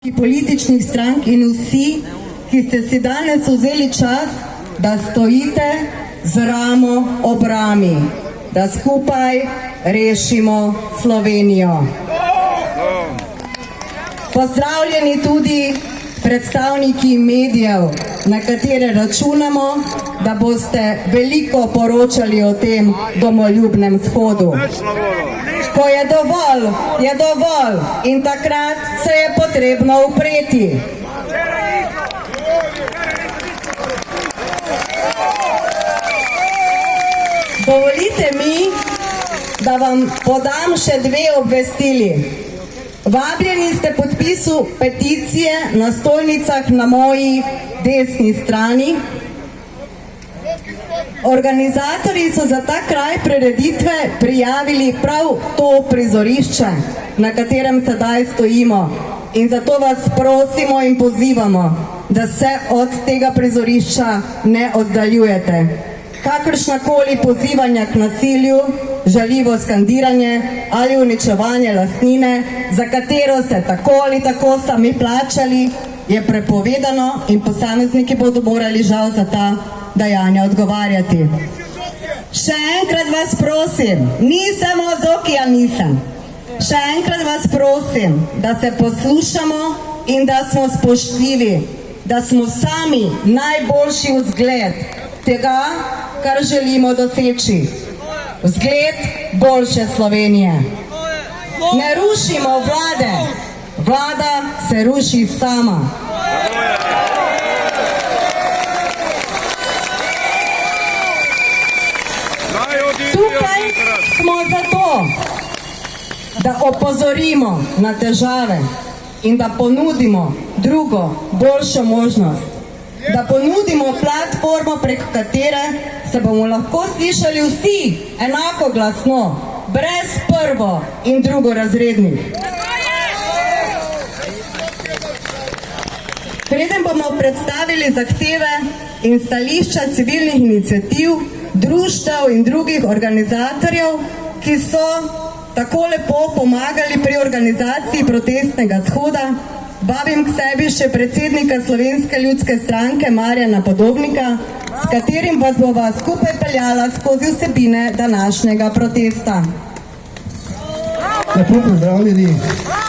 Političnih strank in vsi, ki ste si danes vzeli čas, da stojite z ramo ob rami, da skupaj rešimo Slovenijo. Pozdravljeni tudi predstavniki medijev, na katere računamo, da boste veliko poročali o tem domoljubnem shodu. Ko je dovolj in takrat se je potrebno upreti. Dovolite mi, da vam podam še dve obvestili. Vabljeni ste podpisu peticije na stojnicah na moji desni strani. Organizatorji so za ta kraj prireditve prijavili prav to prizorišče, na katerem sedaj stojimo. In zato vas prosimo in pozivamo, da se od tega prizorišča ne oddaljujete. Kakršnakoli pozivanja k nasilju, žaljivo skandiranje ali uničevanje lastnine, za katero ste tako ali tako sami plačali, je prepovedano in posamezniki bodo morali žal za ta dejanja odgovarjati. Še enkrat vas prosim, nisem od Zokija nisem. Še enkrat vas prosim, da se poslušamo in da smo spoštljivi, da smo sami najboljši vzgled tega, kar želimo doseči. Vzgled boljše Slovenije. Ne rušimo vlade, vlada se ruši sama. Tukaj smo zato, da opozorimo na težave in da ponudimo drugo, boljšo možnost. Da ponudimo platformo, prek katere se bomo lahko slišali vsi enako glasno, brez prvo in drugorazrednih. Preden bomo predstavili zahteve in stališča civilnih iniciativ, društev in drugih organizatorjev, ki so tako lepo pomagali pri organizaciji protestnega shoda, vabim k sebi še predsednika Slovenske ljudske stranke Marjana Podobnika, s katerim vas bova skupaj peljala skozi vsebine današnjega protesta. Lepo pozdravljeni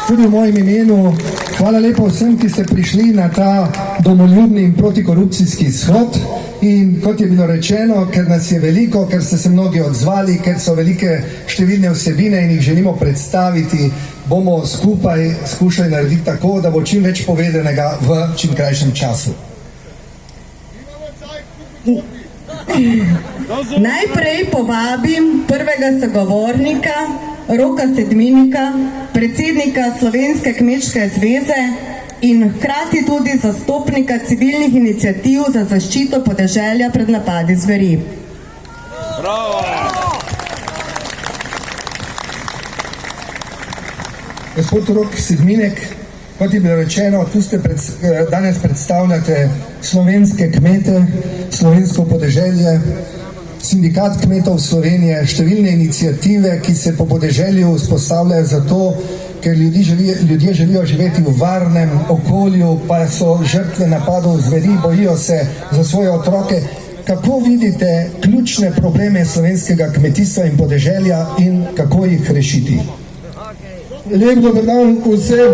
tudi v mojem imenu. Hvala lepo vsem, ki ste prišli na ta domoljubni in protikorupcijski shod. In kot je bilo rečeno, ker nas je veliko, ker ste se mnogi odzvali, ker so velike številne vsebine in jih želimo predstaviti, bomo skupaj skušali narediti tako, da bo čim več povedanega v čim krajšem času. Najprej povabim prvega sogovornika, Roka Sedminika, predsednika Slovenske kmečke zveze in hkrati tudi zastopnika civilnih iniciativ za zaščito podeželja pred napadi zveri. Bravo! Gospod Rok Sedminek, kot je bilo rečeno, tu ste danes predstavljate slovenske kmete, slovensko podeželje, sindikat kmetov Slovenije, številne iniciative, ki se po podeželju vzpostavljajo zato, ker ljudje želijo živeti v varnem okolju, pa so žrtve napadov zveri, bojijo se za svoje otroke. Kako vidite ključne probleme slovenskega kmetijstva in podeželja in kako jih rešiti? Lep dober dan vsem,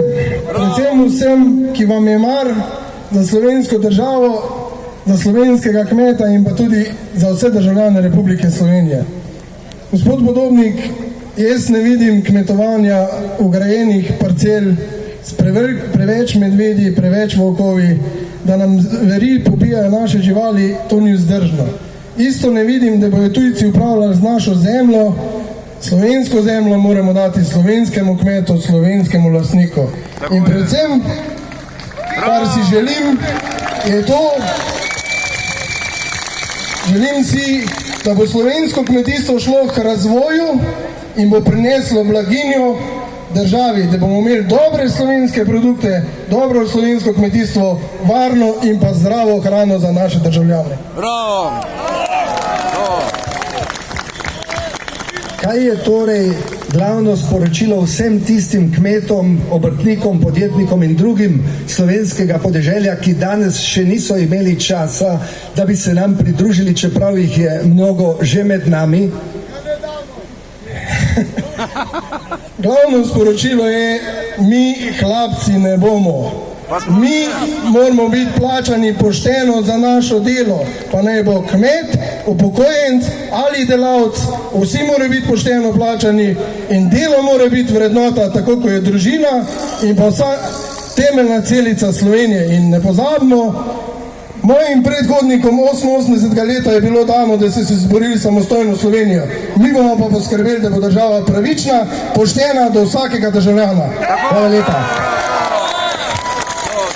predvsem vsem, ki vam je mar za slovensko državo, za slovenskega kmeta in pa tudi za vse državljane Republike Slovenije. Gospod Podobnik, jaz ne vidim kmetovanja ograjenih parcel s preveč medvedi, preveč volkovi, da nam zveri pobijajo naše živali, to ni vzdržno. Isto ne vidim, da bodo tujci upravljali z našo zemljo. Slovensko zemljo moramo dati slovenskemu kmetu, slovenskemu lastniku. In predvsem, kar si želim, je to, želim si, da bo slovensko kmetijstvo šlo k razvoju in bo prineslo blaginjo državi, da bomo imeli dobre slovenske produkte, dobro slovensko kmetijstvo, varno in pa zdravo hrano za naše državljane. Bravo! Kaj je torej glavno sporočilo vsem tistim kmetom, obrtnikom, podjetnikom in drugim slovenskega podeželja, ki danes še niso imeli časa, da bi se nam pridružili, čeprav jih je mnogo že med nami? Glavno sporočilo je, mi hlapci ne bomo. Mi moramo biti plačani pošteno za našo delo, pa naj bo kmet, upokojenec ali delavec, vsi morajo biti pošteno plačani in delo mora biti vrednota, tako kot je družina in pa vsa temeljna celica Slovenije. In ne pozabimo, mojim predhodnikom 88. leta je bilo dano, da so se izborili samostojno Slovenijo. Mi bomo pa poskrbeli, da bo država pravična, poštena do vsakega državljana. Hvala lepa.